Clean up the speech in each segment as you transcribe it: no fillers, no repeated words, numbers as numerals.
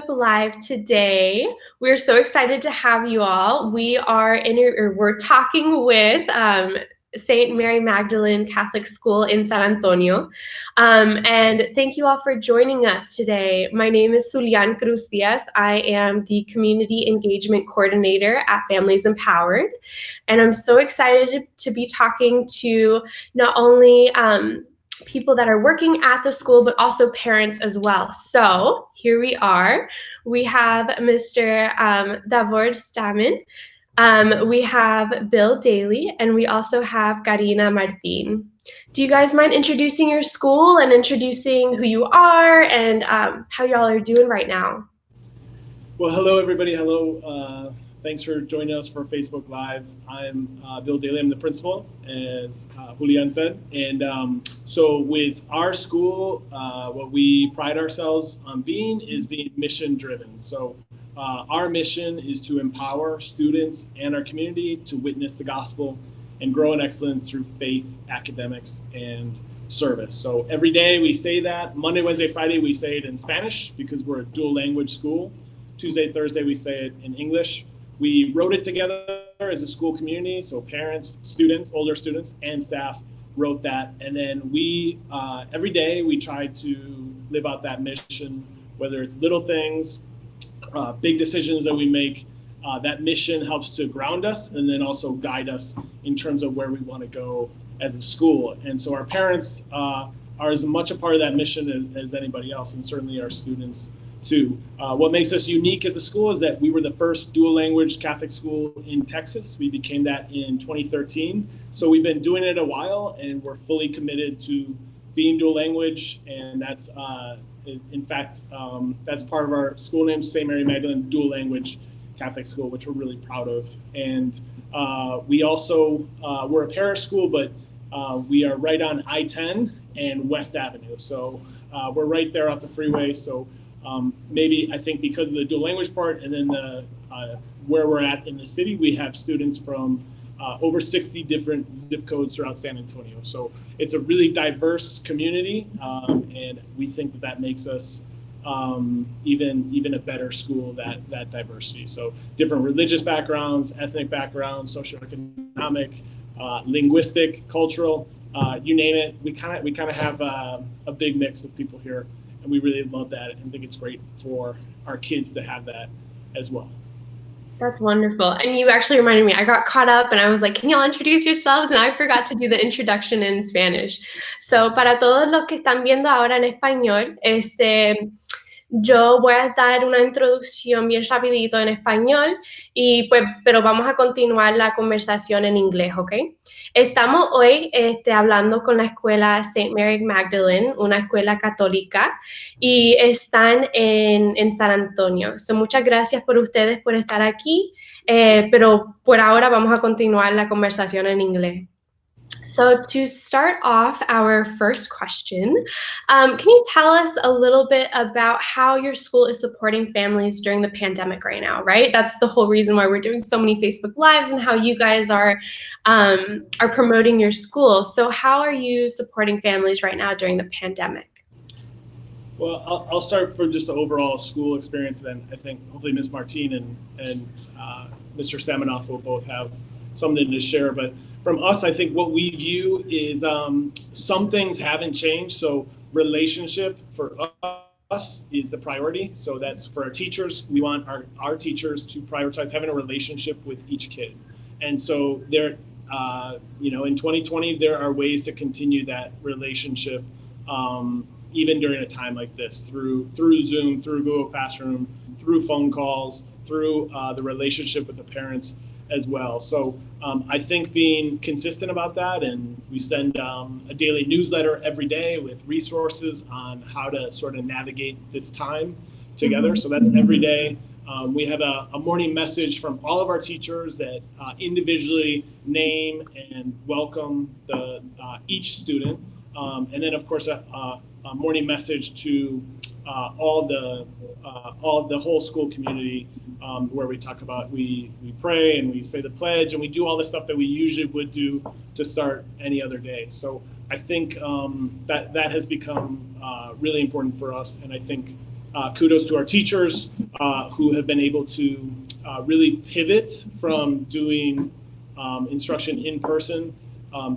Live today. We're so excited to have you all. We're talking with St. Mary Magdalen Catholic School in San Antonio. And thank you all for joining us today. My name is Zulian Cruz Diaz. I am the Community Engagement Coordinator at Families Empowered. And I'm so excited to be talking to not only people that are working at the school, but also parents as well. So here we are. We have Mr. Davor Stamen. We have Bill Daly, and we also have Karina Martin. Do you guys mind introducing your school and introducing who you are and how y'all are doing right now? Well, hello, everybody. Hello. Thanks for joining us for Facebook Live. I'm Bill Daly. I'm the principal, as Julian said. And so with our school, what we pride ourselves on being is being mission driven. So our mission is to empower students and our community to witness the gospel and grow in excellence through faith, academics, and service. So every day we say that. Monday, Wednesday, Friday, we say it in Spanish because we're a dual language school. Tuesday, Thursday, we say it in English. We wrote it together as a school community. So parents, students, older students, and staff wrote that. And then we, every day, we try to live out that mission, whether it's little things, big decisions that we make. That mission helps to ground us and then also guide us in terms of where we want to go as a school. And so our parents are as much a part of that mission as anybody else, and certainly our students too. What makes us unique as a school is that we were the first dual language Catholic school in Texas. We became that in 2013. So we've been doing it a while, and we're fully committed to being dual language. And that's, in fact, that's part of our school name, St. Mary Magdalen Dual Language Catholic School, which we're really proud of. And we also, we're a parish school, but we are right on I-10 and West Avenue. So we're right there off the freeway. So maybe I think because of the dual language part and then the where we're at in the city, we have students from over 60 different zip codes throughout San Antonio. So it's a really diverse community, and we think that makes us even a better school, that diversity. So different religious backgrounds, ethnic backgrounds, socioeconomic, linguistic, cultural, you name it. We kind of have a big mix of people here. And we really love that and think it's great for our kids to have that as well. That's wonderful. And you actually reminded me, I got caught up and I was like, can y'all introduce yourselves? And I forgot to do the introduction in Spanish. So para todos los que están viendo ahora en español, yo voy a dar una introducción bien rapidito en español pero vamos a continuar la conversación en inglés, ¿ok? Estamos hoy hablando con la escuela St. Mary Magdalen, una escuela católica, y están en San Antonio. So, muchas gracias por ustedes por estar aquí, pero por ahora vamos a continuar la conversación en inglés. So to start off our first question, can you tell us a little bit about how your school is supporting families during the pandemic right now, right? That's the whole reason why we're doing so many Facebook Lives and how you guys are promoting your school. So how are you supporting families right now during the pandemic? Well, I'll start from just the overall school experience, and then I think hopefully Ms. Martin and Mr. Staminoff will both have something to share. But from us, I think what we view is some things haven't changed. So relationship for us is the priority. So that's for our teachers. We want our teachers to prioritize having a relationship with each kid. And so there, in 2020, there are ways to continue that relationship even during a time like this, through Zoom, through Google Classroom, through phone calls, through the relationship with the parents as well. So I think being consistent about that, and we send a daily newsletter every day with resources on how to sort of navigate this time together. So that's every day. We have a morning message from all of our teachers that individually name and welcome each student. And then of course a morning message to all the whole school community, where we talk about, we pray and we say the pledge and we do all the stuff that we usually would do to start any other day. So I think that has become really important for us, and I think kudos to our teachers who have been able to really pivot from doing instruction in person.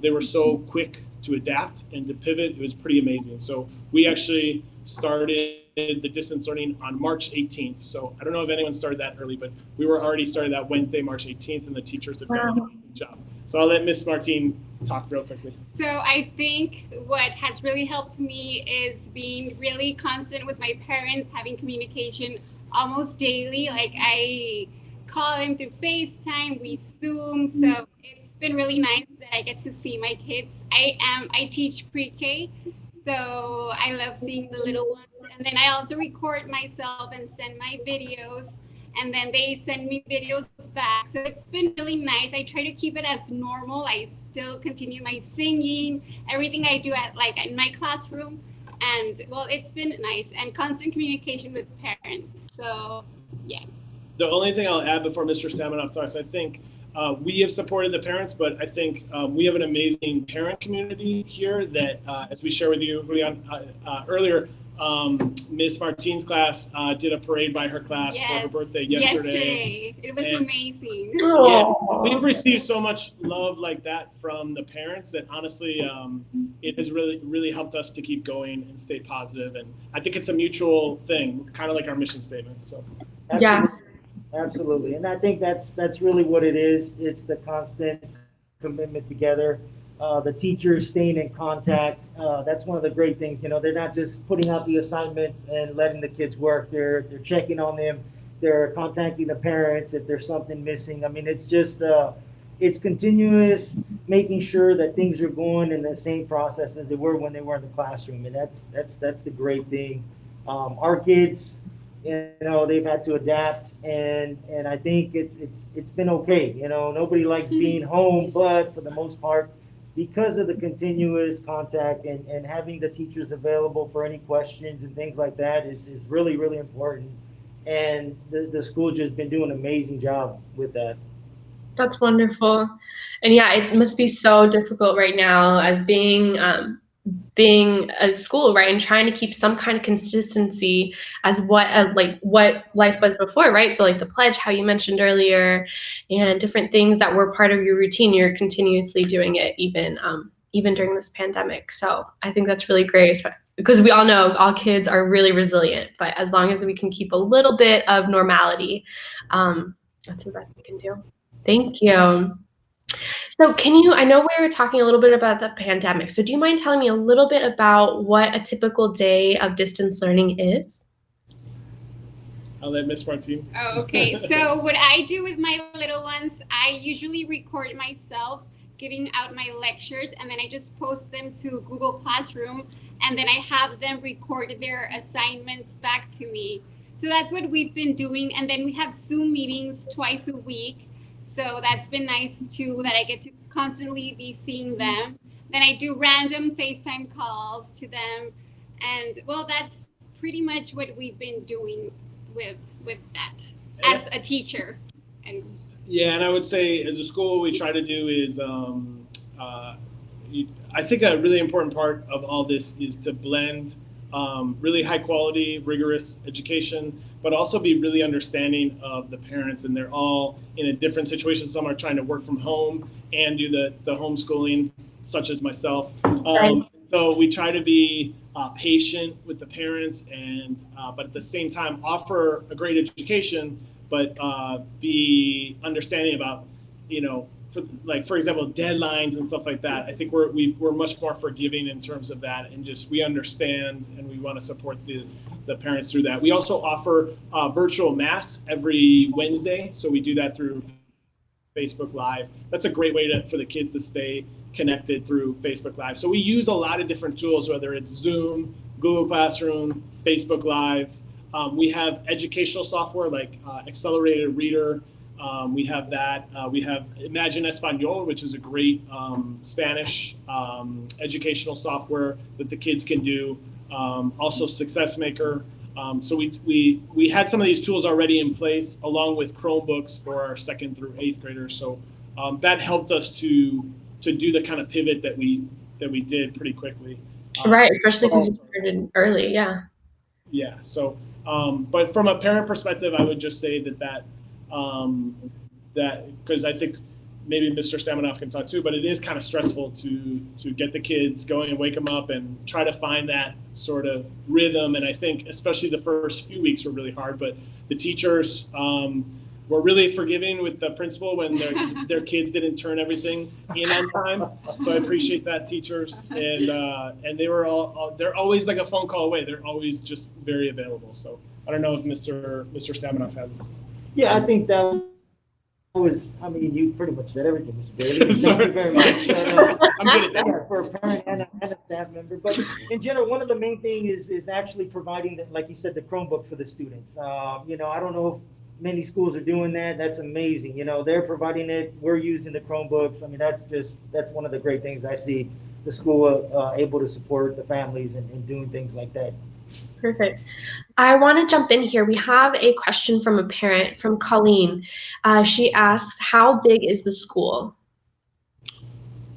They were so quick to adapt and to pivot. It was pretty amazing. So we actually started the distance learning on March 18th. So I don't know if anyone started that early, but we were already started that Wednesday, March 18th, and the teachers have done an amazing job. So I'll let Miss Martine talk real quickly. So I think what has really helped me is being really constant with my parents, having communication almost daily. Like I call them through FaceTime, we Zoom. So it's been really nice that I get to see my kids. I teach pre-K, so I love seeing the little ones. And then I also record myself and send my videos, and then they send me videos back. So it's been really nice. I try to keep it as normal. I still continue my singing, everything I do at like in my classroom. And well, it's been nice and constant communication with parents. So yes. The only thing I'll add before Mr. Staminoff talks, I think we have supported the parents, but I think we have an amazing parent community here that, as we share with you, Julian, earlier, Miss Martine's class did a parade by her class for her birthday yesterday. It was amazing. Yeah, we've received so much love like that from the parents that honestly, it has really helped us to keep going and stay positive. And I think it's a mutual thing, kind of like our mission statement. So. Yes. Absolutely. And I think that's really what it is. It's the constant commitment together. The teachers staying in contact. That's one of the great things. You know, they're not just putting out the assignments and letting the kids work. They're checking on them. They're contacting the parents if there's something missing. I mean, it's just it's continuous, making sure that things are going in the same process as they were when they were in the classroom. And that's the great thing. Our kids, you know, they've had to adapt, and I think it's been okay. You know, nobody likes being home, but for the most part, because of the continuous contact and having the teachers available for any questions and things like that is really, really important. And the school just been doing an amazing job with that. That's wonderful. And yeah, it must be so difficult right now as being a school, right, and trying to keep some kind of consistency as what life was before, right? So like the pledge, how you mentioned earlier, and different things that were part of your routine, you're continuously doing it even during this pandemic. So I think that's really great, because we all know all kids are really resilient, but as long as we can keep a little bit of normality, that's the best we can do. Thank you. So I know we were talking a little bit about the pandemic. So do you mind telling me a little bit about what a typical day of distance learning is? I'll let Miss Martine. Oh, okay. So what I do with my little ones, I usually record myself giving out my lectures, and then I just post them to Google Classroom, and then I have them record their assignments back to me. So that's what we've been doing. And then we have Zoom meetings twice a week. So that's been nice too, that I get to constantly be seeing them. Then I do random FaceTime calls to them. And well, that's pretty much what we've been doing with that as a teacher. And yeah, and I would say as a school, what we try to do is, I think a really important part of all this is to blend really high quality, rigorous education, but also be really understanding of the parents, and they're all in a different situation. Some are trying to work from home and do the homeschooling, such as myself. So we try to be patient with the parents, and but at the same time offer a great education, but be understanding about, for example, deadlines and stuff like that. I think we're much more forgiving in terms of that, and just we understand and we want to support the parents through that. We also offer virtual mass every Wednesday, so we do that through Facebook Live. That's a great way for the kids to stay connected through Facebook Live. So we use a lot of different tools, whether it's Zoom, Google Classroom, Facebook Live. We have educational software like Accelerated Reader. We have that. We have Imagine Español, which is a great Spanish educational software that the kids can do. Also Success Maker. So we had some of these tools already in place, along with Chromebooks for our 2nd through 8th graders. So that helped us to do the kind of pivot that we did pretty quickly. Right, especially because you started early, yeah. Yeah. So But from a parent perspective, I would just say that because I think maybe Mr. Stamanoff can talk too, but it is kind of stressful to get the kids going and wake them up and try to find that sort of rhythm. And I think especially the first few weeks were really hard, but the teachers were really forgiving with the principal when their kids didn't turn everything in on time. So I appreciate that, teachers. And they were they're always like a phone call away. They're always just very available. So I don't know if Mr. Stamanoff has. Yeah, I think that was, I mean, you pretty much said everything, Mr. Bailey. Thank you very much. I'm good at that. Yeah, for a parent and a staff member. But in general, one of the main things is actually providing, like you said, the Chromebook for the students. You know, I don't know if many schools are doing that. That's amazing. You know, they're providing it. We're using the Chromebooks. I mean, that's one of the great things I see the school able to support the families and doing things like that. Perfect. I want to jump in here. We have a question from a parent, from Colleen. She asks, how big is the school?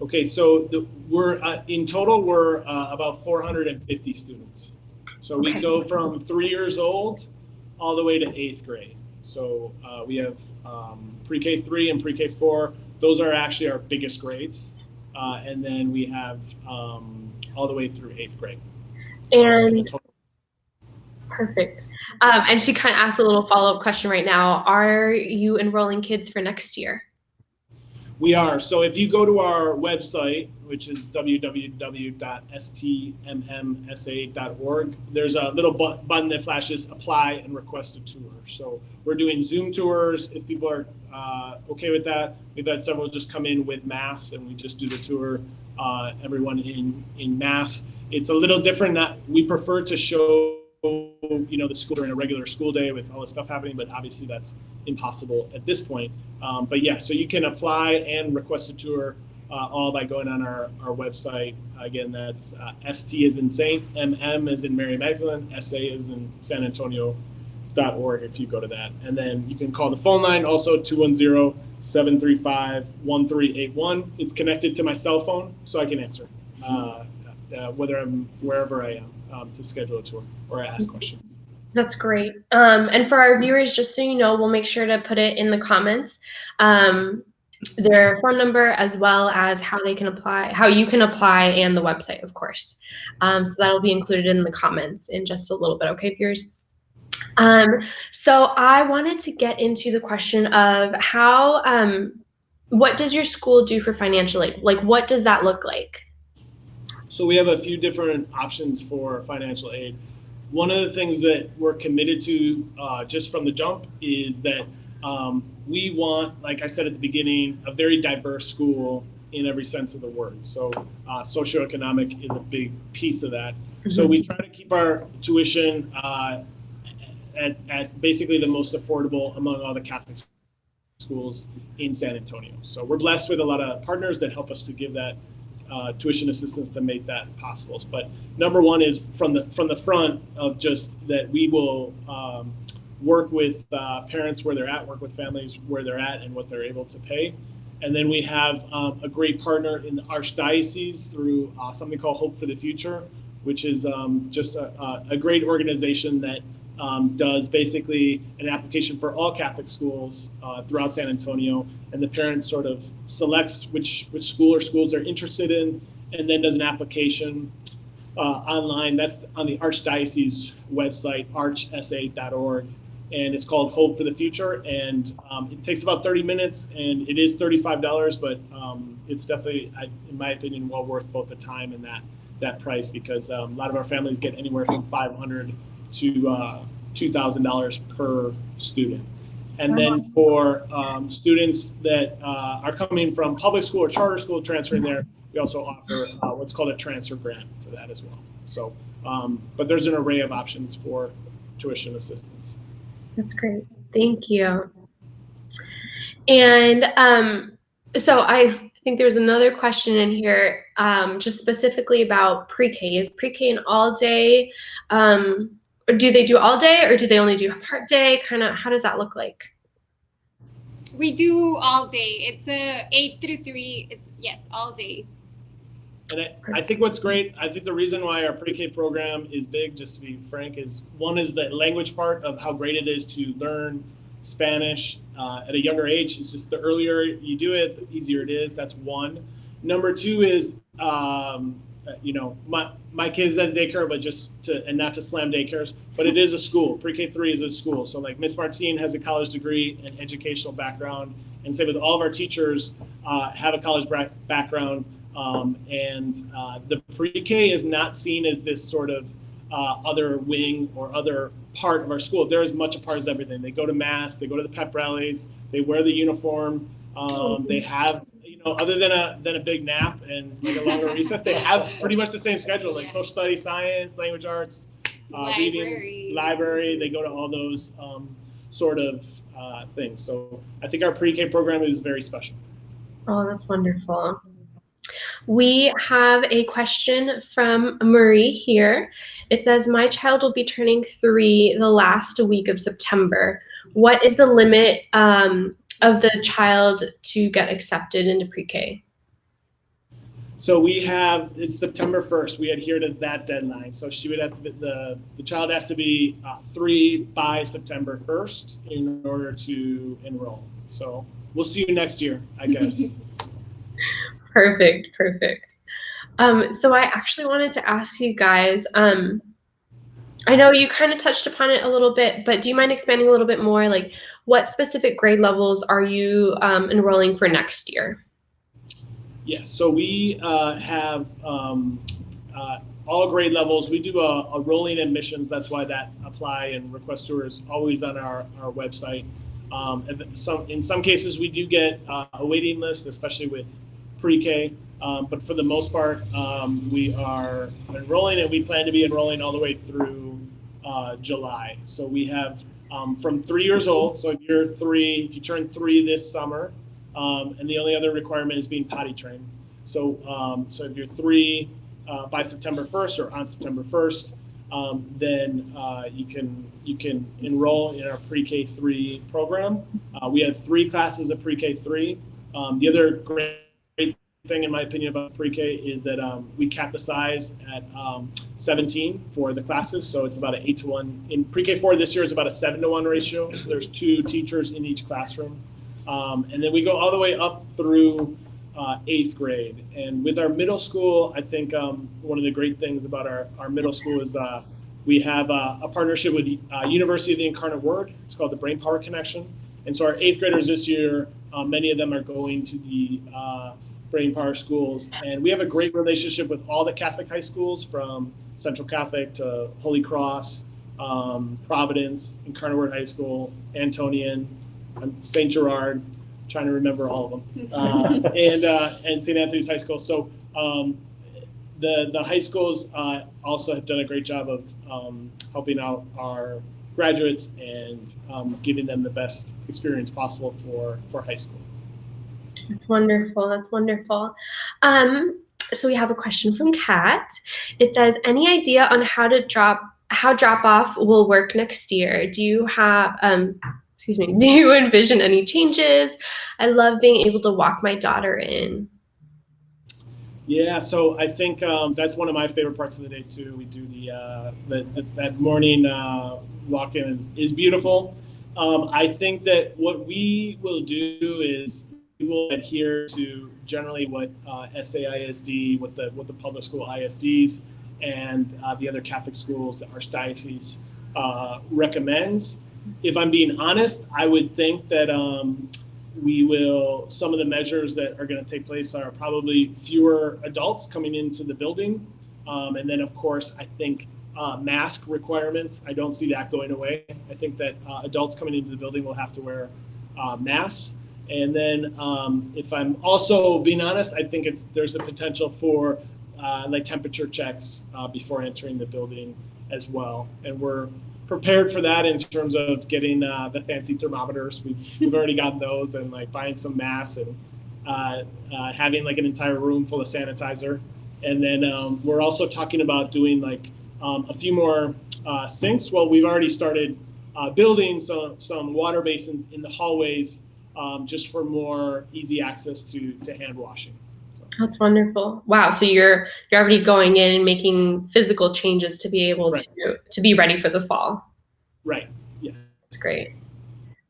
Okay, so we're in total, we're about 450 students. So we go from 3 years old all the way to 8th grade. So we have pre-K 3 and pre-K 4. Those are actually our biggest grades. And then we have all the way through 8th grade. So and perfect. And she kind of asked a little follow-up question right now. Are you enrolling kids for next year? We are. So if you go to our website, which is www.stmmsa.org, there's a little button that flashes apply and request a tour. So we're doing Zoom tours. If people are okay with that, we've had several just come in with masks and we just do the tour, everyone in mass. It's a little different. That we prefer to show, you know, the school during a regular school day with all this stuff happening, but obviously that's impossible at this point. But yeah, so you can apply and request a tour all by going on our website. Again, that's ST as in Saint, MM as in Mary Magdalene, SA as in San Antonio.org if you go to that. And then you can call the phone line, also 210-735-1381. It's connected to my cell phone, so I can answer whether I'm wherever I am to schedule a tour or ask questions. That's great. And for our viewers, just so you know, we'll make sure to put it in the comments, their phone number, as well as how they can apply, how you can apply, and the website, of course. So that'll be included in the comments in just a little bit. Okay, viewers? So I wanted to get into the question of how, what does your school do for financial aid? Like, what does that look like? So we have a few different options for financial aid. One of the things that we're committed to just from the jump is that we want, like I said at the beginning, a very diverse school in every sense of the word. So socioeconomic is a big piece of that. Mm-hmm. So we try to keep our tuition at basically the most affordable among all the Catholic schools in San Antonio. So we're blessed with a lot of partners that help us to give that tuition assistance to make that possible. But number one is from the front of just that we will work with parents where they're at, work with families where they're at and what they're able to pay. And then we have a great partner in the Archdiocese through something called Hope for the Future, which is just a great organization that does basically an application for all Catholic schools throughout San Antonio, and the parent sort of selects which school or schools they're interested in, and then does an application online. That's on the Archdiocese website, archsa.org, and it's called Hope for the Future, and it takes about 30 minutes, and it is $35, but it's definitely, in my opinion, well worth both the time and that price, because a lot of our families get anywhere from $500 to $2,000 per student. And then for students that are coming from public school or charter school transferring there, we also offer what's called a transfer grant for that as well. So, but there's an array of options for tuition assistance. That's great. Thank you. And so I think there's another question in here just specifically about pre-K. Is pre-K an all day? Or do they do all day, or do they only do part day? Kind of, how does that look like? We do all day. It's a 8 through 3. It's yes, all day. And I think what's great, I think the reason why our pre-K program is big, just to be frank, is one is the language part of how great it is to learn Spanish at a younger age. It's just the earlier you do it, the easier it is. That's one. Number two is, my kids at daycare, but and not to slam daycares, but it is a school. Pre-K 3 is a school. So like Miss Martine has a college degree and educational background, and say with all of our teachers have a college background. The pre-K is not seen as this sort of other wing or other part of our school. They're as much a part as everything. They go to mass, they go to the pep rallies, they wear the uniform. They have, other than a big nap and like a longer recess, they have pretty much the same schedule, like social studies, science, language arts, reading, library. They go to all those sort of things. So I think our pre-K program is very special. Oh, that's wonderful. We have a question from Marie here. It says, my child will be turning 3 the last week of September. What is the limit of the child to get accepted into pre-K? So it's September 1st. We adhere to that deadline. So she would have to be, the child has to be 3 by September 1st in order to enroll. So we'll see you next year, I guess. Perfect. So I actually wanted to ask you guys, I know you kind of touched upon it a little bit, but do you mind expanding a little bit more? Like, what specific grade levels are you enrolling for next year? Yes, so we have all grade levels. We do a rolling admissions. That's why that apply and request tour is always on our website. In some cases, we do get a waiting list, especially with pre-K. But for the most part, we are enrolling, and we plan to be enrolling all the way through July. So we have from 3 years old. So if you turn 3 this summer, and the only other requirement is being potty trained. So if you're 3 by September 1st or on September 1st, then you can enroll in our pre-K 3 program. We have 3 classes of pre-K 3. The other great thing, in my opinion, about pre-K is that we cap the size at 17 for the classes. So it's about an 8-to-1. In pre-K 4 this year is about a 7-to-1 ratio. So there's 2 teachers in each classroom. And then we go all the way up through 8th grade. And with our middle school, I think one of the great things about our middle school is we have a partnership with University of the Incarnate Word. It's called the Brain Power Connection. And so our 8th graders this year, many of them are going to the Brain Power schools. And we have a great relationship with all the Catholic high schools, from Central Catholic to Holy Cross, Providence, Incarnate Word High School, Antonian, St. Gerard, trying to remember all of them, and St. Anthony's High School. So the high schools also have done a great job of helping out our graduates and giving them the best experience possible for high school. That's wonderful. So we have a question from Kat. It says, any idea on how drop-off will work next year? Do you have do you envision any changes? I love being able to walk my daughter in. Yeah, so I think that's one of my favorite parts of the day too. We do that morning walk-in is beautiful. I think that what we will do is we will adhere to generally what SAISD, what the public school ISDs and the other Catholic schools, the Archdiocese recommends. If I'm being honest, I would think that some of the measures that are going to take place are probably fewer adults coming into the building. And then, of course, I think mask requirements, I don't see that going away. I think that adults coming into the building will have to wear masks. And then if I'm also being honest, I think there's a potential for like temperature checks before entering the building as well. And we're prepared for that in terms of getting the fancy thermometers. We've already got those, and like buying some masks and having like an entire room full of sanitizer. And then we're also talking about doing like a few more sinks. Well, we've already started building some water basins in the hallways just for more easy access to hand washing. So. That's wonderful. Wow. So you're already going in and making physical changes to be able Right. to be ready for the fall. Right. Yeah. That's great.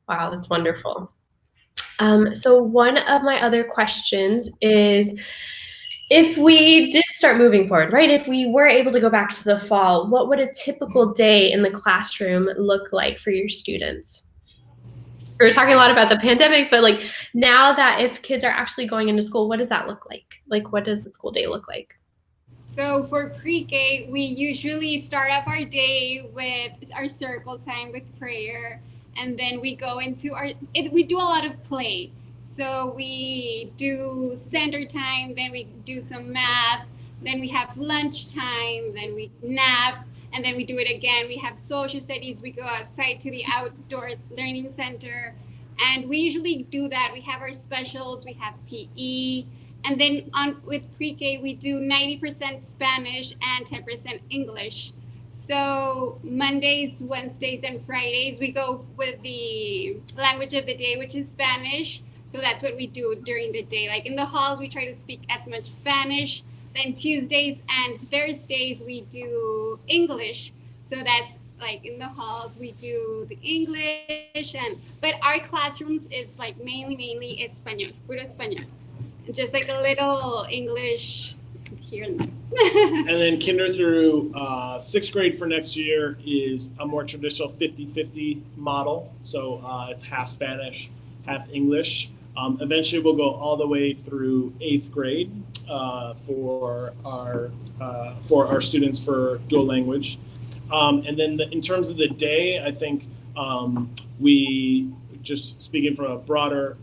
Wow, that's wonderful. So one of my other questions is, if we did start moving forward, right? If we were able to go back to the fall, what would a typical day in the classroom look like for your students? We were talking a lot about the pandemic, but like now that if kids are actually going into school, what does that look like? Like, what does the school day look like? So for pre-K, we usually start off our day with our circle time with prayer, and then we go into we do a lot of play. So we do center time, then we do some math, then we have lunch time, then we nap, and then we do it again. We have social studies, we go outside to the outdoor learning center, and we usually do that. We have our specials, we have PE, and then with pre-K, we do 90% Spanish and 10% English. So Mondays, Wednesdays, and Fridays, we go with the language of the day, which is Spanish. So that's what we do during the day. Like in the halls, we try to speak as much Spanish. Then Tuesdays and Thursdays, we do English. So that's like in the halls, we do the English. But our classrooms is like mainly Español, puro Español. Just like a little English here and there. And then kinder through 6th grade for next year is a more traditional 50-50 model. So it's half Spanish, half English. Eventually we'll go all the way through 8th grade for our students for dual language. And then in terms of the day, I think we, just speaking from a broader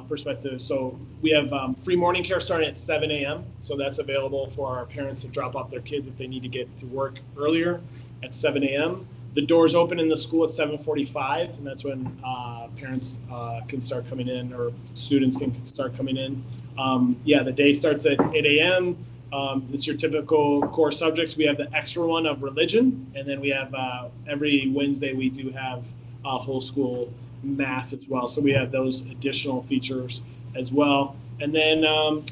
perspective, so we have free morning care starting at 7 a.m. So that's available for our parents to drop off their kids if they need to get to work earlier at 7 a.m. The doors open in the school at 7:45, and that's when parents can start coming in, or students can start coming in. The day starts at 8 a.m. It's your typical core subjects. We have the extra one of religion, and then we have every Wednesday we do have a whole school mass as well. So we have those additional features as well. And then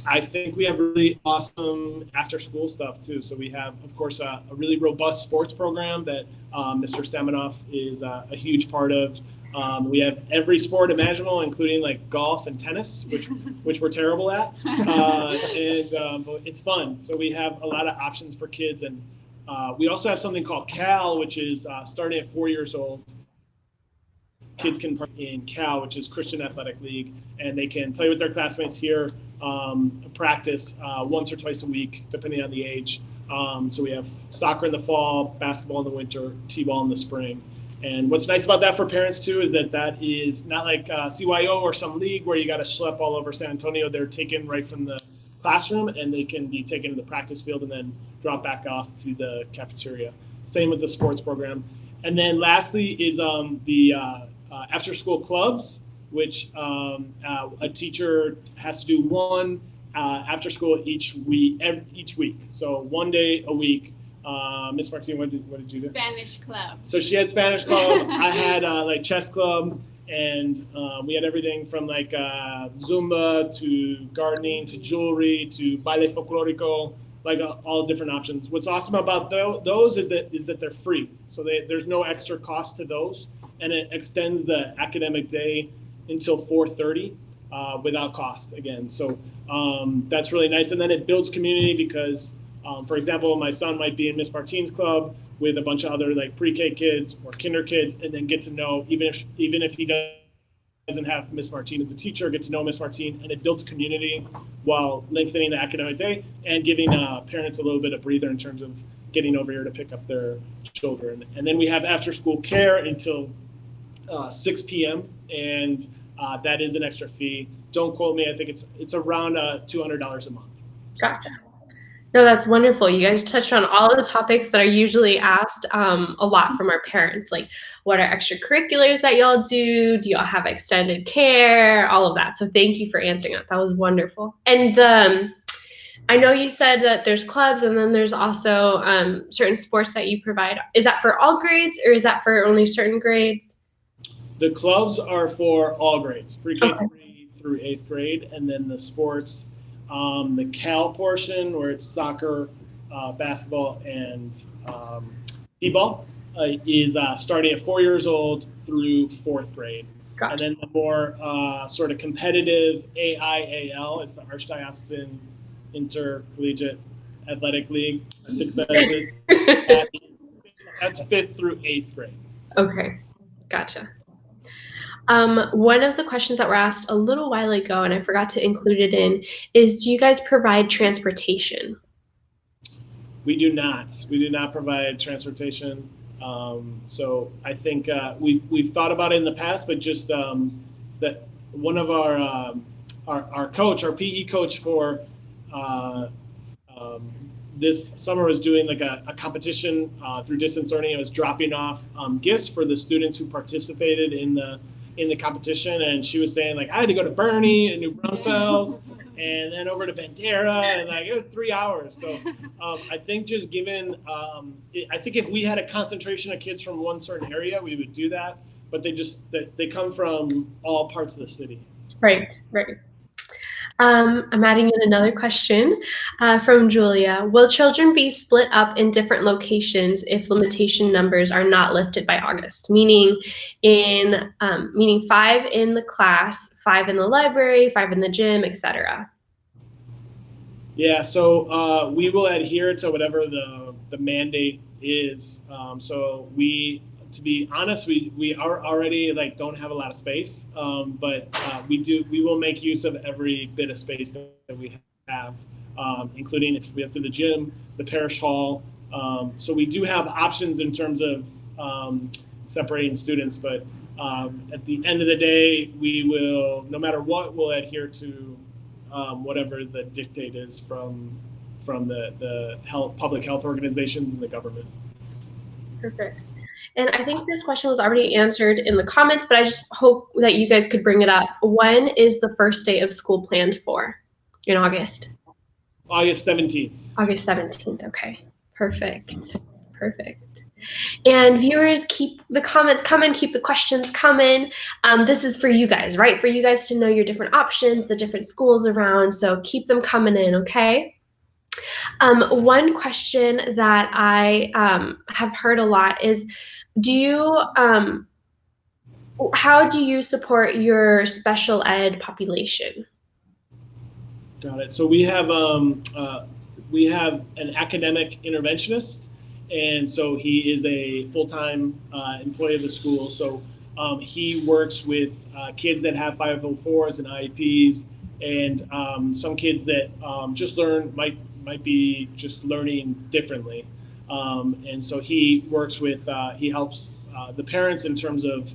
I think we have really awesome after school stuff too. So we have, of course, a really robust sports program that Mr. Staminoff is a huge part of. We have every sport imaginable, including like golf and tennis, which we're terrible at. But it's fun. So we have a lot of options for kids. And we also have something called CAL, which is starting at 4 years old. Kids can play in CAL, which is Christian Athletic League, and they can play with their classmates here, practice once or twice a week, depending on the age. So we have soccer in the fall, basketball in the winter, t-ball in the spring. And what's nice about that for parents too is that is not like CYO or some league where you got to schlep all over San Antonio. They're taken right from the classroom, and they can be taken to the practice field and then dropped back off to the cafeteria. Same with the sports program. And then lastly is the after school clubs, which a teacher has to do one after school each week. So one day a week. Miss Martine, what did you do? Spanish club. So she had Spanish club. I had like chess club, and we had everything from like Zumba to gardening to jewelry to baile folklorico, like all different options. What's awesome about those is that they're free. So there's no extra cost to those, and it extends the academic day until 4:30 without cost again. So that's really nice. And then it builds community because, for example, my son might be in Miss Martine's club with a bunch of other like pre-K kids or kinder kids, and then get to know, even if he doesn't have Miss Martine as a teacher, get to know Miss Martine, and it builds community while lengthening the academic day and giving parents a little bit of breather in terms of getting over here to pick up their children. And then we have after school care until 6 p.m. and that is an extra fee. Don't quote me. I think it's around $200 a month. Gotcha. No, that's wonderful. You guys touched on all of the topics that are usually asked a lot from our parents, like what are extracurriculars that y'all do? Do y'all have extended care? All of that. So thank you for answering that. That was wonderful. And I know you said that there's clubs, and then there's also certain sports that you provide. Is that for all grades, or is that for only certain grades? The clubs are for all grades, pre-K 3 through 8th grade, and then the sports The Cal portion, where it's soccer, basketball, and t-ball, is starting at 4 years old through 4th grade. Gotcha. And then the more sort of competitive AIAL is the Archdiocesan Intercollegiate Athletic League. I think that is it. That's 5th through 8th grade. Okay, gotcha. One of the questions that were asked a little while ago, and I forgot to include it in, is do you guys provide transportation? We do not. We do not provide transportation. So I think we've thought about it in the past, but just that one of our coach, our PE coach for this summer was doing like a competition through distance learning. It was dropping off gifts for the students who participated in the competition, and she was saying like I had to go to Bernie and New Braunfels and then over to Bandera, and like it was 3 hours. So I think just given, I think if we had a concentration of kids from one certain area, we would do that. But they come from all parts of the city. Right. I'm adding in another question from Julia. Will children be split up in different locations if limitation numbers are not lifted by August? Meaning 5 in the class, 5 in the library, 5 in the gym, etc. Yeah, so we will adhere to whatever the mandate is. So to be honest, we are already like don't have a lot of space, but we will make use of every bit of space that we have, including if we have to the gym, the parish hall. So we do have options in terms of separating students, but at the end of the day, we will, no matter what, we'll adhere to whatever the dictate is from the public health organizations and the government. Perfect. And I think this question was already answered in the comments, but I just hope that you guys could bring it up. When is the first day of school planned for in August? August 17th. August 17th. Okay. Perfect. And viewers, keep the comments coming, keep the questions coming. This is for you guys, right? For you guys to know your different options, the different schools around. So keep them coming in, okay? One question that I have heard a lot is, how do you support your special ed population? Got it. So we have an academic interventionist, and so he is a full-time employee of the school. So he works with kids that have 504s and IEPs, and some kids that just might be just learning differently. And so he works with, he helps the parents in terms of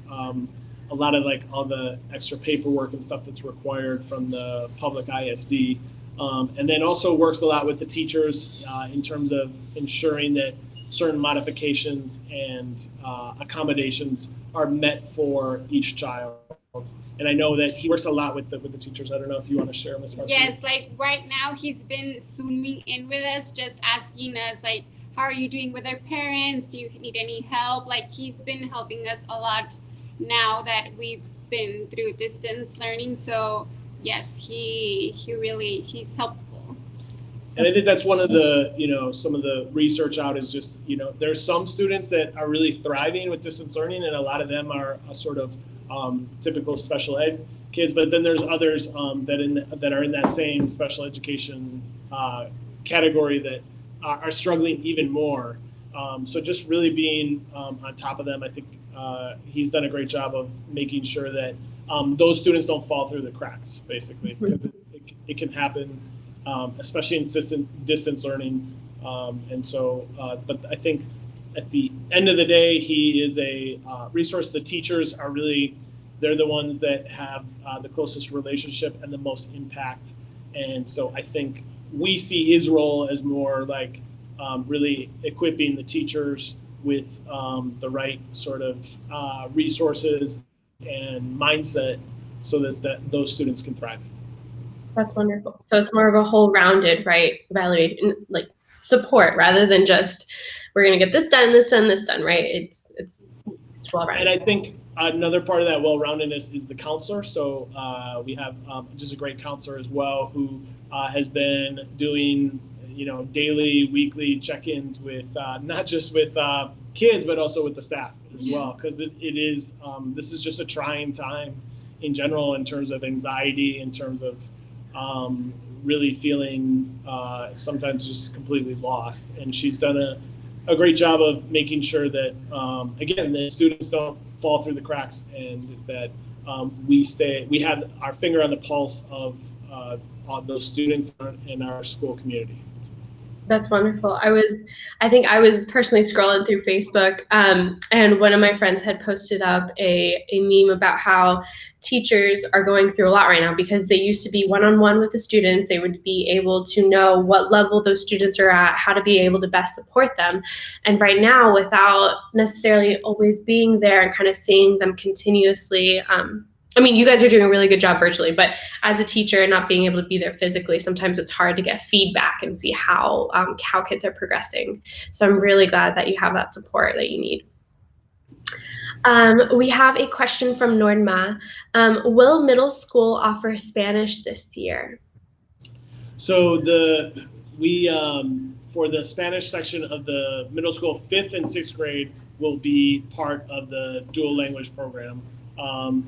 a lot of like all the extra paperwork and stuff that's required from the public ISD. And then also works a lot with the teachers in terms of ensuring that certain modifications and accommodations are met for each child. And I know that he works a lot with the teachers. I don't know if you want to share, Ms. Martinez. Yes, like right now he's been Zooming in with us, just asking us like, how are you doing with our parents? Do you need any help? Like he's been helping us a lot now that we've been through distance learning. So yes, he's helpful. And I think that's one of the, some of the research out is just, there's some students that are really thriving with distance learning, and a lot of them are a sort of typical special ed kids, but then there's others that are in that same special education category that are struggling even more. So just really being on top of them, I think he's done a great job of making sure that those students don't fall through the cracks, basically, because it can happen, especially in distance learning. And so, but I think at the end of the day, he is a resource. The teachers are really, they're the ones that have the closest relationship and the most impact. And so I think we see his role as more like really equipping the teachers with the right sort of resources and mindset so that those students can thrive. That's wonderful. So it's more of a whole rounded, right, evaluation, like support, rather than just we're going to get this done, right? It's well rounded. And I think another part of that well-roundedness is the counselor. So we have just a great counselor as well who has been doing, daily, weekly check-ins with not just with kids, but also with the staff as well. Because it is, this is just a trying time in general in terms of anxiety, in terms of really feeling sometimes just completely lost. And she's done a great job of making sure that, again, the students don't fall through the cracks, and that we have our finger on the pulse of those students in our school community. That's wonderful. I think I was personally scrolling through Facebook, and one of my friends had posted up a meme about how teachers are going through a lot right now, because they used to be one-on-one with the students. They would be able to know what level those students are at, how to be able to best support them. And right now, without necessarily always being there and kind of seeing them continuously, I mean, you guys are doing a really good job virtually, but as a teacher, not being able to be there physically, sometimes it's hard to get feedback and see how kids are progressing. So I'm really glad that you have that support that you need. We have a question from Nordma. Will middle school offer Spanish this year? So for the Spanish section of the middle school, 5th and 6th grade will be part of the dual language program.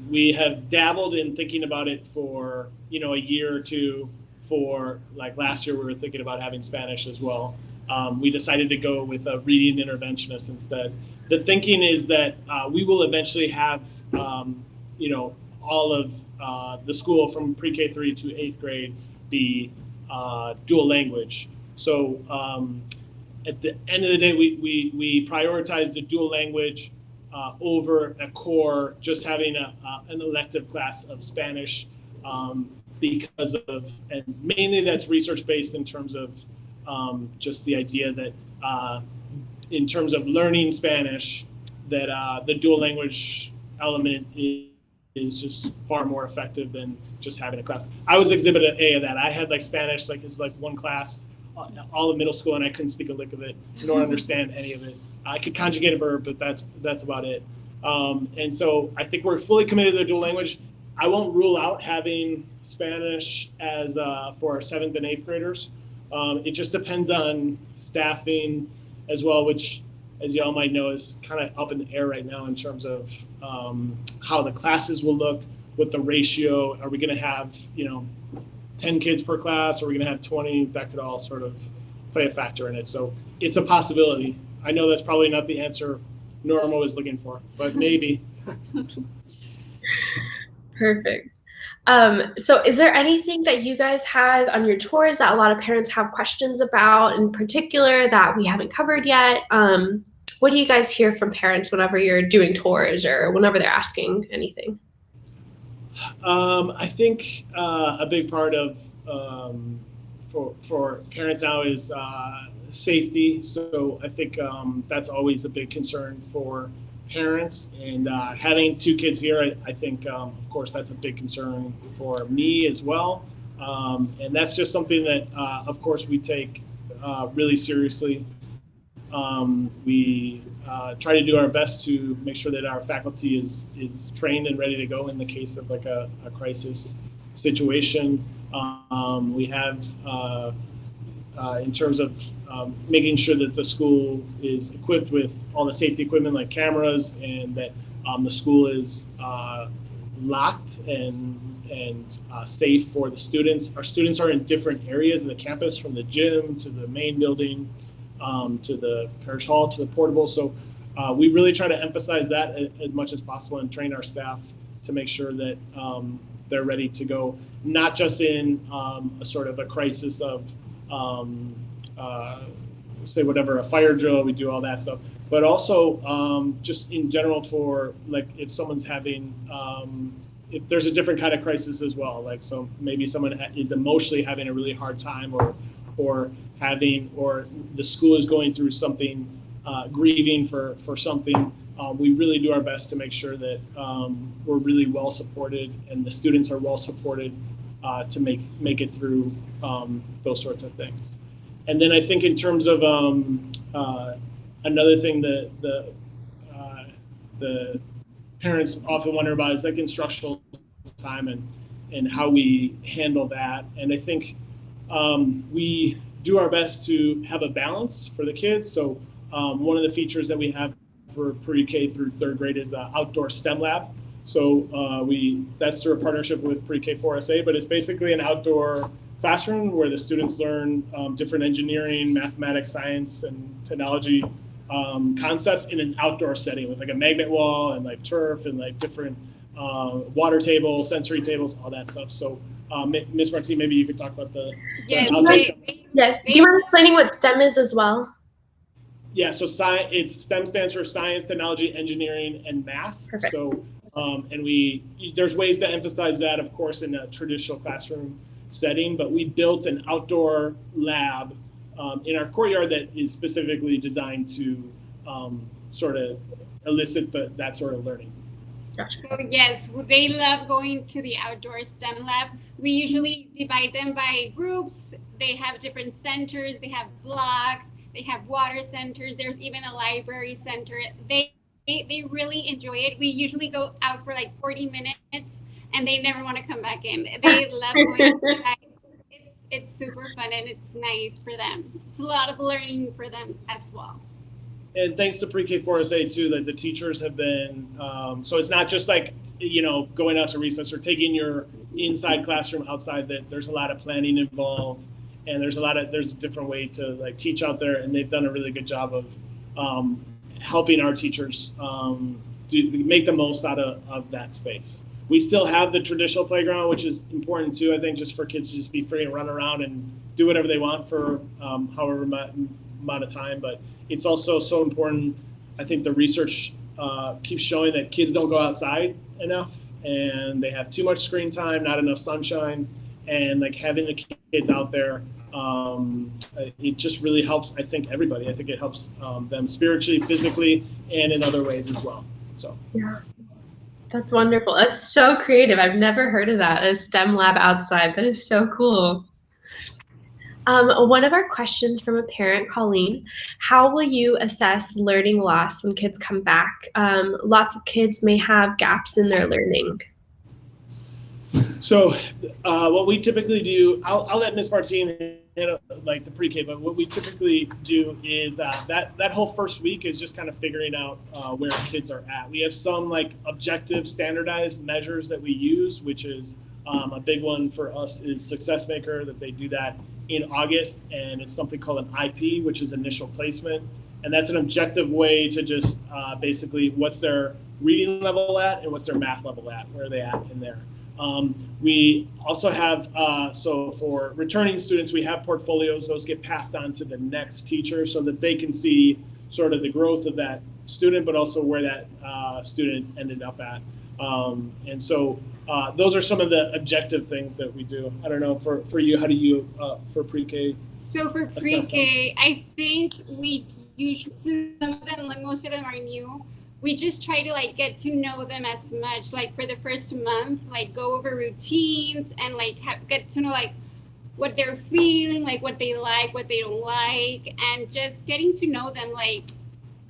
We have dabbled in thinking about it for, a year or two. For like last year, we were thinking about having Spanish as well. We decided to go with a reading interventionist instead. The thinking is that we will eventually have, all of the school from pre-K 3 to 8th grade be dual language. So at the end of the day, we prioritize the dual language over a core, just having an elective class of Spanish, because of, and mainly that's research-based in terms of just the idea that in terms of learning Spanish, that the dual language element is just far more effective than just having a class. I was exhibit A of that. I had like Spanish, it's like one class all of middle school, and I couldn't speak a lick of it, nor understand any of it. I could conjugate a verb, but that's about it. And so I think we're fully committed to the dual language. I won't rule out having Spanish as for our 7th and 8th graders. It just depends on staffing as well, which, as y'all might know, is kind of up in the air right now in terms of how the classes will look, what the ratio. Are we going to have 10 kids per class? Or are we going to have 20? That could all sort of play a factor in it. So it's a possibility. I know that's probably not the answer Norma was looking for, but maybe. Perfect. So is there anything that you guys have on your tours that a lot of parents have questions about in particular that we haven't covered yet? What do you guys hear from parents whenever you're doing tours or whenever they're asking anything? I think a big part of for parents now is safety. So I think that's always a big concern for parents. And having 2 kids here, I think, of course, that's a big concern for me as well. And that's just something that, of course, we take really seriously. We try to do our best to make sure that our faculty is trained and ready to go in the case of like a crisis situation. We have, in terms of making sure that the school is equipped with all the safety equipment like cameras, and that the school is locked and safe for the students. Our students are in different areas of the campus, from the gym to the main building, to the parish hall, to the portable. So we really try to emphasize that as much as possible and train our staff to make sure that they're ready to go, not just in a sort of a crisis of, say whatever, a fire drill, we do all that stuff, but also just in general for like if someone's having, if there's a different kind of crisis as well, like so maybe someone is emotionally having a really hard time, or the school is going through something, grieving for something. We really do our best to make sure that we're really well supported and the students are well supported to make it through those sorts of things. And then I think in terms of another thing that the parents often wonder about is like instructional time and how we handle that. And I think we do our best to have a balance for the kids. So one of the features that we have for pre-K through third grade is outdoor STEM lab. So that's through a partnership with Pre-K 4SA, but it's basically an outdoor classroom where the students learn different engineering, mathematics, science, and technology concepts in an outdoor setting with like a magnet wall and like turf and like different water tables, sensory tables, all that stuff. So Ms. Martin, maybe you could talk about the Yes, outdoor STEM. Yes. Do you mind explaining what STEM is as well? Yeah, so it's STEM stands for science, technology, engineering, and math. Perfect. So and there's ways to emphasize that, of course, in a traditional classroom setting, but we built an outdoor lab in our courtyard that is specifically designed to sort of elicit that sort of learning. Gotcha. So yes, they love going to the outdoor STEM lab. We usually divide them by groups. They have different centers. They have blocks. They have water centers. There's even a library center. They really enjoy it. We usually go out for like 40 minutes and they never want to come back in. They love going outside. It's super fun and it's nice for them. It's a lot of learning for them as well. And thanks to Pre-K 4SA too, that the teachers have been, so it's not just like, going out to recess or taking your inside classroom outside, that there's a lot of planning involved. And there's a different way to like teach out there, and they've done a really good job of helping our teachers make the most out of that space. We still have the traditional playground, which is important too, I think, just for kids to just be free and run around and do whatever they want for however amount of time. But it's also so important. I think the research keeps showing that kids don't go outside enough, and they have too much screen time, not enough sunshine, and like having the kids out there, it just really helps, I think, everybody. I think it helps them spiritually, physically, and in other ways as well. So yeah, that's wonderful. That's so creative. I've never heard of that, a STEM lab outside. That is so cool. One of our questions from a parent, Colleen, how will you assess learning loss when kids come back? Lots of kids may have gaps in their learning. So what we typically do, I'll let Ms. Martin handle like the pre-K, but what we typically do is that whole first week is just kind of figuring out where kids are at. We have some like objective standardized measures that we use, which is a big one for us is Success Maker, that they do that in August, and it's something called an IP, which is initial placement. And that's an objective way to just basically what's their reading level at and what's their math level at, where are they at in there. We also have, so for returning students, we have portfolios. Those get passed on to the next teacher so that they can see sort of the growth of that student, but also where that student ended up at. And so those are some of the objective things that we do. I don't know, for you, how do you, for pre-K? So for pre-K, I think we usually, some of them, like most of them are new. We just try to like get to know them as much, like for the first month, like go over routines and like get to know like what they're feeling, like what they like, what they don't like, and just getting to know them, like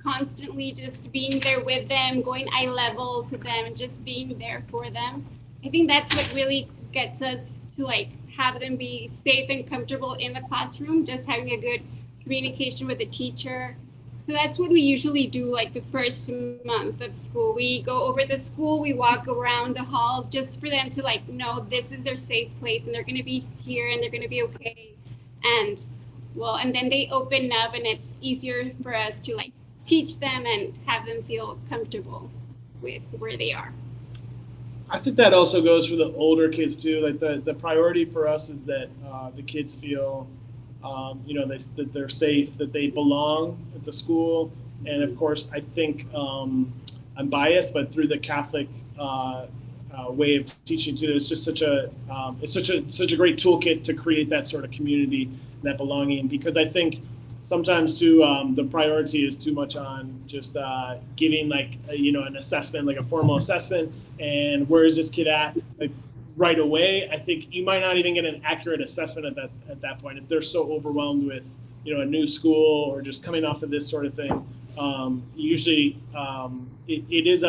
constantly just being there with them, going eye level to them and just being there for them. I think that's what really gets us to like have them be safe and comfortable in the classroom, just having a good communication with the teacher. So that's what we usually do like the first month of school. We go over the school, we walk around the halls just for them to like know this is their safe place and they're going to be here and they're going to be okay. And well, and then they open up and it's easier for us to like teach them and have them feel comfortable with where they are. I think that also goes for the older kids too. Like the priority for us is that the kids feel that they're safe, that they belong at the school. And of course, I think I'm biased, but through the Catholic way of teaching too, it's just such a great toolkit to create that sort of community, that belonging. Because I think sometimes too, the priority is too much on just giving like an assessment, like a formal assessment, and where is this kid at? Like, right away, I think you might not even get an accurate assessment at that point if they're so overwhelmed with a new school or just coming off of this sort of thing. Usually, it is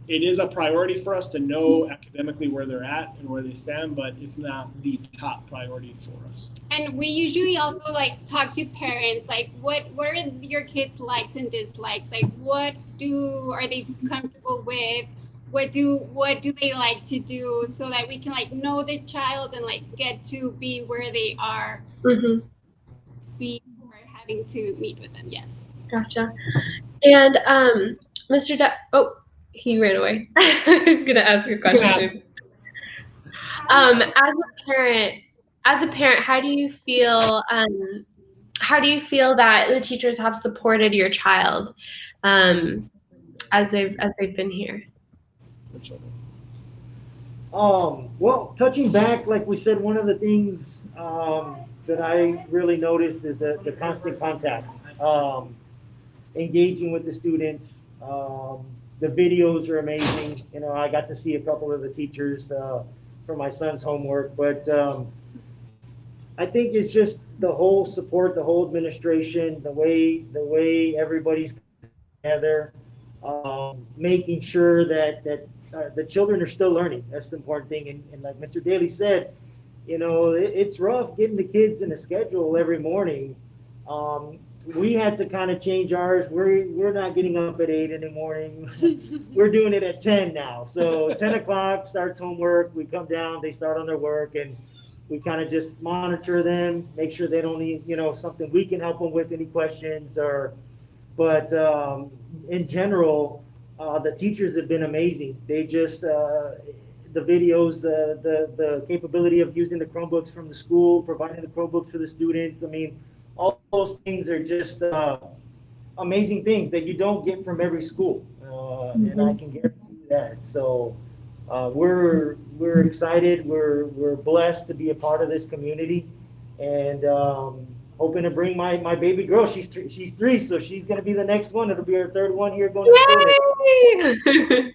it is a priority for us to know academically where they're at and where they stand, but it's not the top priority for us. And we usually also like talk to parents, like what are your kids' likes and dislikes? Like what are they comfortable with? What do they like to do, so that we can like know the child and like get to be where they are before having to meet with them. Yes. Gotcha. And Mr. Oh, he ran away. I was gonna ask a question. As a parent, how do you feel? How do you feel that the teachers have supported your child as they've been here? Well, touching back, like we said, one of the things that I really noticed is the constant contact, engaging with the students. The videos are amazing. You know, I got to see a couple of the teachers for my son's homework, but I think it's just the whole support, the whole administration, the way everybody's together, making sure that the children are still learning. That's the important thing. And like Mr. Daly said, you know, it's rough getting the kids in a schedule every morning. We had to kind of change ours. We're not getting up at 8 in the morning. We're doing it at 10 now. So 10 o'clock starts homework. We come down, they start on their work, and we kind of just monitor them, make sure they don't need, you know, something we can help them with, any questions but in general, the teachers have been amazing. They just, the videos, the capability of using the Chromebooks from the school, providing the Chromebooks for the students. I mean, all those things are just amazing things that you don't get from every school. And I can guarantee you that. So we're excited. We're blessed to be a part of this community, and hoping to bring my baby girl. She's 3, so she's gonna be the next one. It'll be her 3rd one here going to school.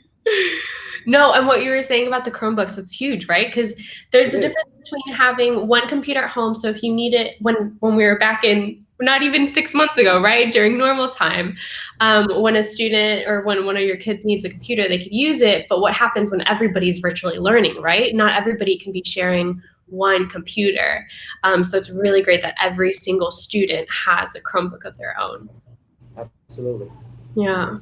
No, and what you were saying about the Chromebooks, it's huge, right? Because there's a difference between having one computer at home. So if you need it when we were back in, not even 6 months ago, right, during normal time, when a student or when one of your kids needs a computer, they could use it. But what happens when everybody's virtually learning, right? Not everybody can be sharing one computer. So it's really great that every single student has a Chromebook of their own. Absolutely. Yeah.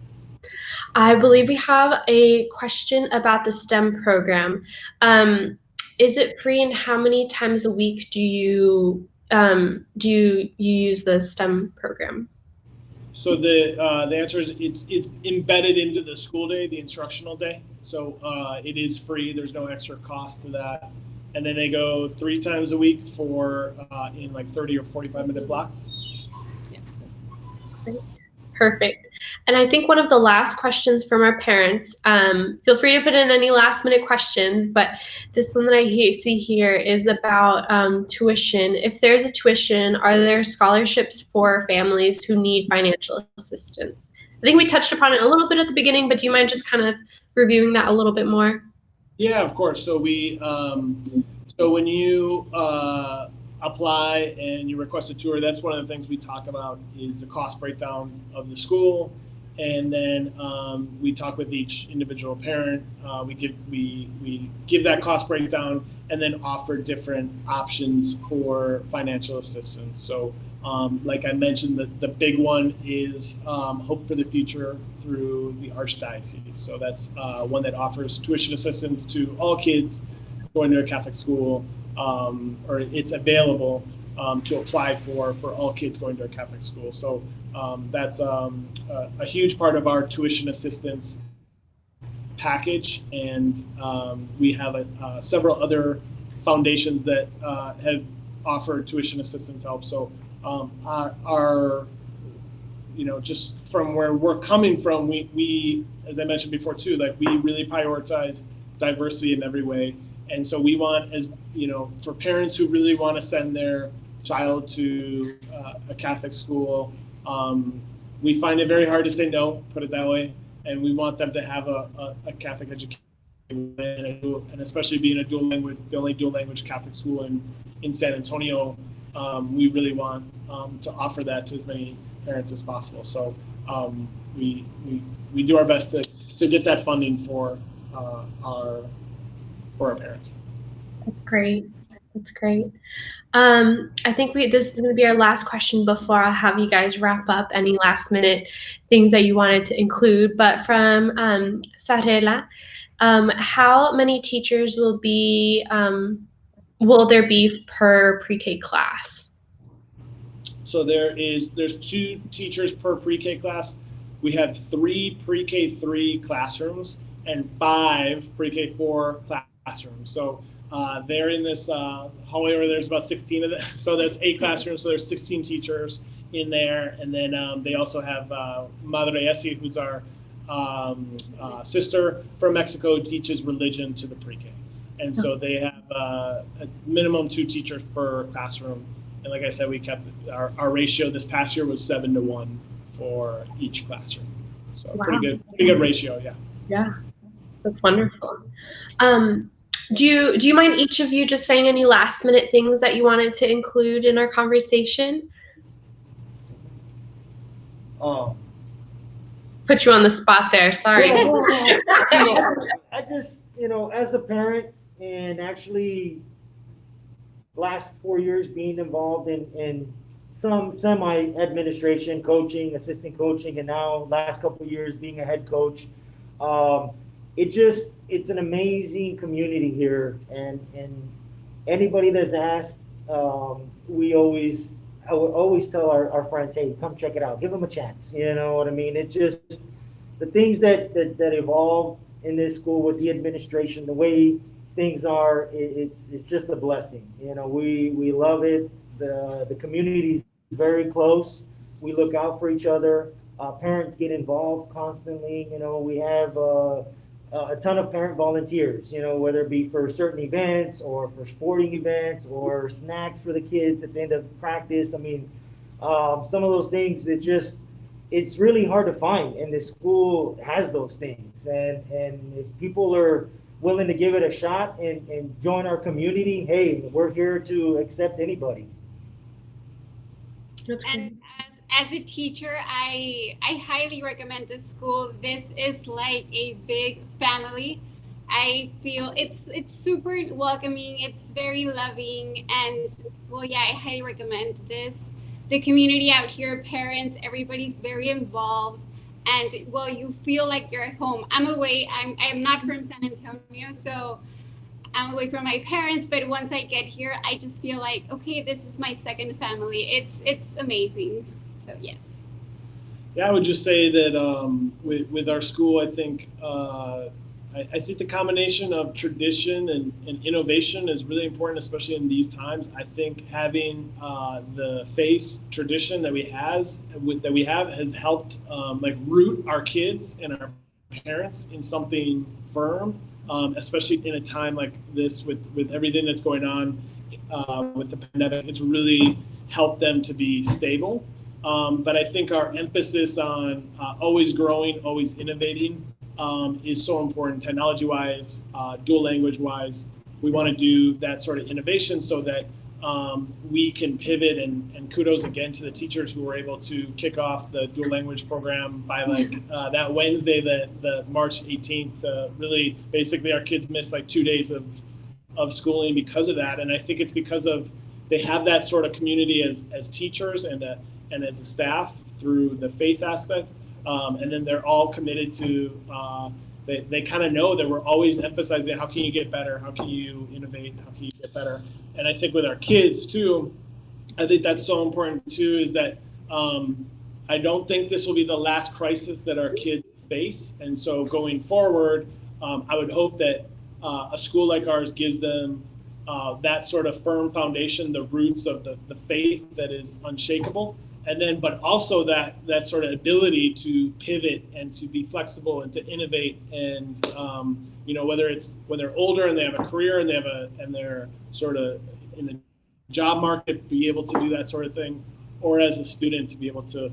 I believe we have a question about the STEM program. Is it free, and how many times a week do you use the STEM program? So the answer is it's embedded into the school day, the instructional day. So it is free. There's no extra cost to that. And then they go 3 times a week for in like 30 or 45-minute blocks. Yes. Great. Perfect. And I think one of the last questions from our parents, feel free to put in any last minute questions, but this one that I see here is about tuition. If there's a tuition, are there scholarships for families who need financial assistance? I think we touched upon it a little bit at the beginning, but do you mind just kind of reviewing that a little bit more? Yeah, of course. So we, so when you apply and you request a tour, that's one of the things we talk about is the cost breakdown of the school, and then we talk with each individual parent. We give that cost breakdown, and then offer different options for financial assistance. So, like I mentioned, the big one is Hope for the Future through the Archdiocese. So that's one that offers tuition assistance to all kids going to a Catholic school. Or it's available to apply for all kids going to a Catholic school. So that's a huge part of our tuition assistance package, and we have several other foundations that have offered tuition assistance help. So our you know, just from where we're coming from, we as I mentioned before too, like we really prioritize diversity in every way. And so we want, as you know, for parents who really want to send their child to a Catholic school, we find it very hard to say no, put it that way. And we want them to have a Catholic education, and especially being the only dual language Catholic school in San Antonio, we really want to offer that to as many parents as possible. So we do our best to get that funding for our parents. That's great. That's great. I think this is going to be our last question before I'll have you guys wrap up any last minute things that you wanted to include. But from Sarela, how many teachers will there be per pre-K class? So there's 2 teachers per pre-K class. We have 3 pre-K 3 classrooms and 5 pre-K 4 classrooms. So they're in this hallway where there's about 16 of them. So that's 8 classrooms. So there's 16 teachers in there. And then they also have Madre Essie, who's our sister from Mexico, teaches religion to the pre-K. And so they have a minimum 2 teachers per classroom. And like I said, we kept our ratio this past year was 7-to-1 for each classroom. So wow. pretty good ratio, yeah. Yeah, that's wonderful. Do you mind each of you just saying any last minute things that you wanted to include in our conversation? Put you on the spot there, sorry. I just, as a parent, and actually last 4 years being involved in some semi-administration, coaching, assistant coaching, and now last couple of years being a head coach, it's an amazing community here, and anybody that's asked, I would always tell our friends, hey, come check it out, give them a chance. You know what I mean? It's just the things that evolve in this school with the administration, the way things are, it's just a blessing. We love it. The community is very close. We look out for each other. Parents get involved constantly. We have a ton of parent volunteers, whether it be for certain events or for sporting events or snacks for the kids at the end of practice. I mean, some of those things, it's really hard to find, and the school has those things. And if people are willing to give it a shot and join our community, hey, we're here to accept anybody. And as a teacher, I highly recommend this school. This is like a big family. I feel it's super welcoming. It's very loving, and well, yeah, I highly recommend this. The community out here, parents, everybody's very involved, and well, you feel like you're at home. I'm not from San Antonio, so I'm away from my parents, but once I get here, I just feel like, okay, this is my second family. It's amazing. So yes. Yeah, I would just say that with our school, I think the combination of tradition and innovation is really important, especially in these times. I think having the faith tradition that we have has helped root our kids and our parents in something firm, especially in a time like this with everything that's going on with the pandemic. It's really helped them to be stable. But I think our emphasis on always growing, always innovating is so important, technology-wise, dual language-wise. We want to do that sort of innovation so that we can pivot, and kudos again to the teachers who were able to kick off the dual language program by that Wednesday, the March 18th. Really, basically, our kids missed 2 days of schooling because of that. And I think it's because they have that sort of community as teachers and as a staff through the faith aspect. And then they're all committed to, they kind of know that we're always emphasizing how can you get better, how can you innovate, how can you get better. And I think with our kids too, I think that's so important too, is that I don't think this will be the last crisis that our kids face. And so going forward, I would hope that a school like ours gives them that sort of firm foundation, the roots of the faith that is unshakable. And then, but also that sort of ability to pivot and to be flexible and to innovate, and whether they're older and they have a career and they're sort of in the job market, be able to do that sort of thing, or as a student to be able to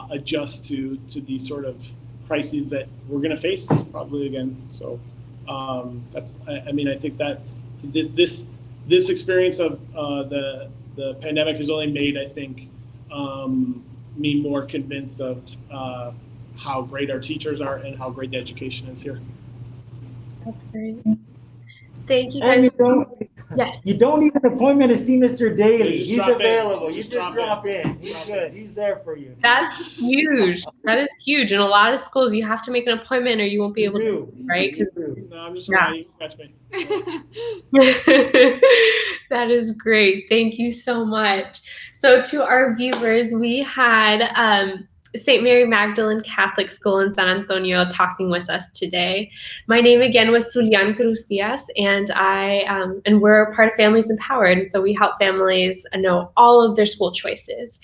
adjust to these sort of crises that we're going to face probably again. So I think that this experience of the pandemic has only made, I think, me more convinced of how great our teachers are and how great the education is here. That's great. Thank you And guys. yes, you don't need an appointment to see Mr. Daly. Just He's available. You just drop in. He's good. He's there for you. That's huge. That is huge. In a lot of schools, you have to make an appointment or you won't be able to, right? No, I'm just around. You can catch me. That is great. Thank you so much. So to our viewers, we had St. Mary Magdalen Catholic School in San Antonio talking with us today. My name again was Julian Cruz Diaz, and and we're part of Families Empowered. And so we help families know all of their school choices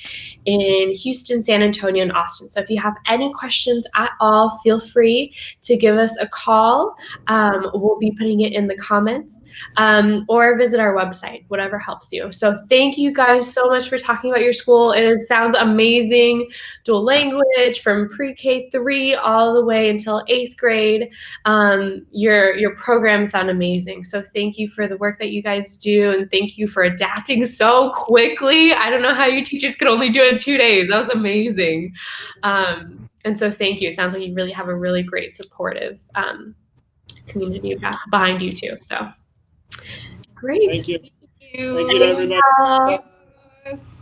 in Houston, San Antonio, and Austin. So if you have any questions at all, feel free to give us a call. We'll be putting it in the comments, or visit our website, whatever helps you. So thank you guys so much for talking about your school. It sounds amazing. Dual language from pre-K 3 all the way until 8th grade. Your programs sound amazing. So thank you for the work that you guys do, and thank you for adapting so quickly. I don't know how your teachers could only do it in 2 days. That was amazing. And so thank you. It sounds like you really have a really great supportive community behind you too. So great. Thank you. Thank you. Thank you to everybody. Yes.